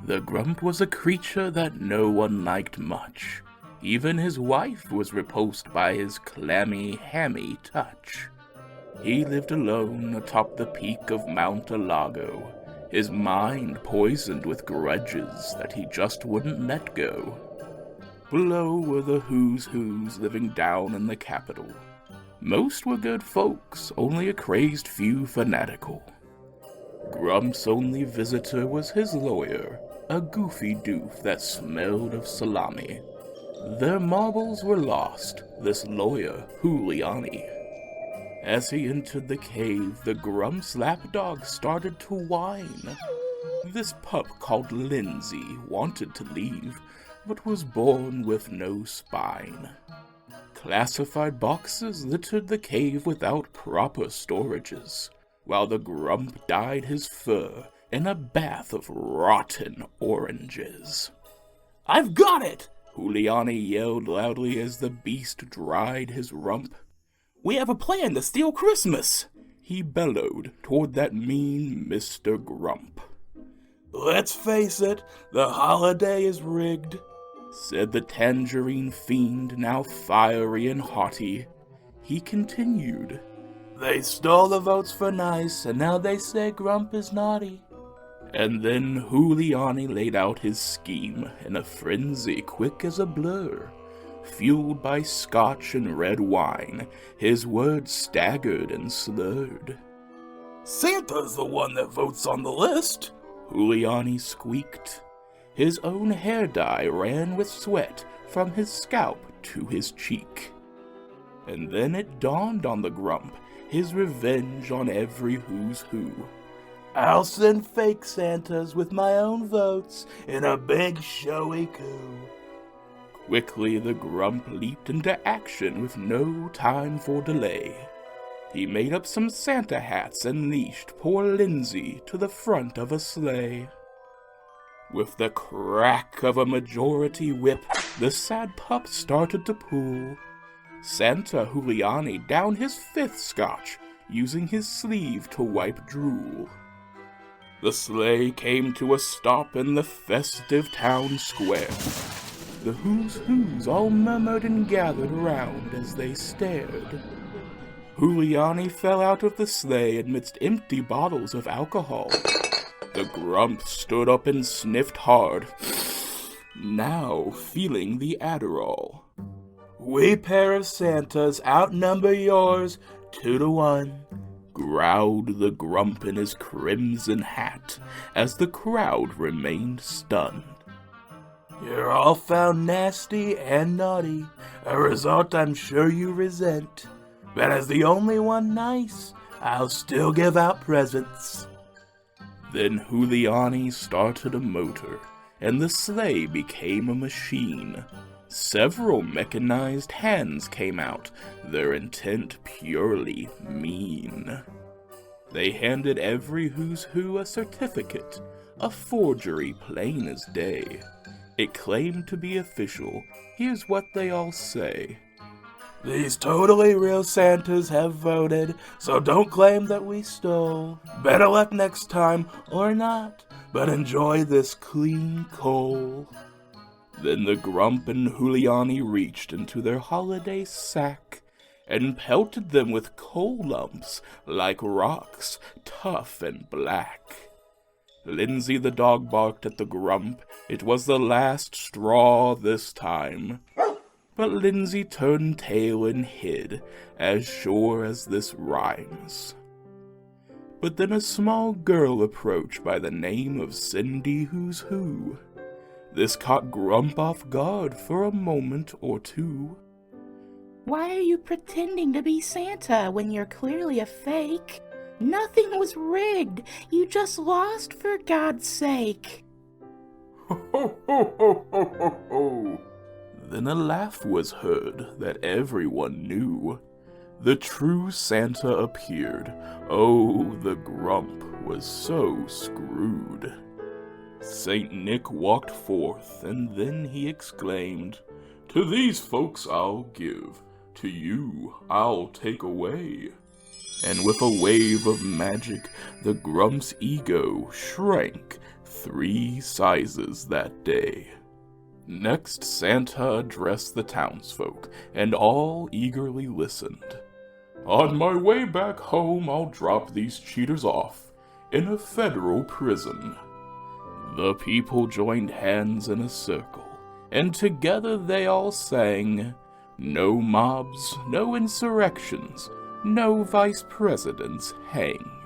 The Grump was a creature that no one liked much. Even his wife was repulsed by his clammy, hammy touch. He lived alone atop the peak of Mount Alago, his mind poisoned with grudges that he just wouldn't let go. Below were the who's who's living down in the capital. Most were good folks, only a crazed few fanatical. Grump's only visitor was his lawyer, a goofy doof that smelled of salami. Their marbles were lost, this lawyer, Giuliani. As he entered the cave, the Grump's lapdog started to whine. This pup called Lindsay wanted to leave, but was born with no spine. Classified boxes littered the cave without proper storages, while the Grump dyed his fur in a bath of rotten oranges. "I've got it!" Giuliani yelled loudly as the beast dried his rump. "We have a plan to steal Christmas!" he bellowed toward that mean Mr. Grump. "Let's face it, the holiday is rigged," said the tangerine fiend, now fiery and haughty. He continued, "They stole the votes for nice, and now they say Grump is naughty." And then Giuliani laid out his scheme in a frenzy quick as a blur. Fueled by scotch and red wine, his words staggered and slurred. "Santa's the one that votes on the list," Giuliani squeaked. His own hair dye ran with sweat from his scalp to his cheek. And then it dawned on the Grump, his revenge on every who's who. "I'll send fake Santas with my own votes in a big showy coup." Quickly the Grump leaped into action with no time for delay. He made up some Santa hats and leashed poor Lindsay to the front of a sleigh. With the crack of a majority whip, the sad pup started to pull. Santa Giuliani downed his fifth scotch, using his sleeve to wipe drool. The sleigh came to a stop in the festive town square. The who's who's all murmured and gathered round as they stared. Giuliani fell out of the sleigh amidst empty bottles of alcohol. The Grump stood up and sniffed hard, now feeling the Adderall. "We pair of Santas outnumber yours 2-1, growled the Grump in his crimson hat as the crowd remained stunned. "You're all found nasty and naughty, a result I'm sure you resent. But as the only one nice, I'll still give out presents." Then Giuliani started a motor, and the sleigh became a machine. Several mechanized hands came out, their intent purely mean. They handed every who's who a certificate, a forgery plain as day. It claimed to be official. Here's what they all say. "These totally real Santas have voted, so don't claim that we stole. Better luck next time, or not, but enjoy this clean coal." Then the Grump and Giuliani reached into their holiday sack and pelted them with coal lumps like rocks, tough and black. Lindsay the dog barked at the Grump. It was the last straw this time. But Lindsay turned tail and hid, as sure as this rhymes. But then a small girl approached by the name of Cindy Who's Who. This caught Grump off guard for a moment or two. "Why are you pretending to be Santa when you're clearly a fake? Nothing was rigged. You just lost, for God's sake." Ho, ho, ho, ho, ho, ho, ho. Then a laugh was heard that everyone knew. The true Santa appeared. Oh, the Grump was so screwed. Saint Nick walked forth, and then he exclaimed, "To these folks I'll give, to you I'll take away." And with a wave of magic, the Grump's ego shrank, 3 sizes that day. Next, Santa addressed the townsfolk, and all eagerly listened. On my way back home, I'll drop these cheaters off in a federal prison. The people joined hands in a circle, and together they all sang, "No mobs, no insurrections, no vice presidents hanged."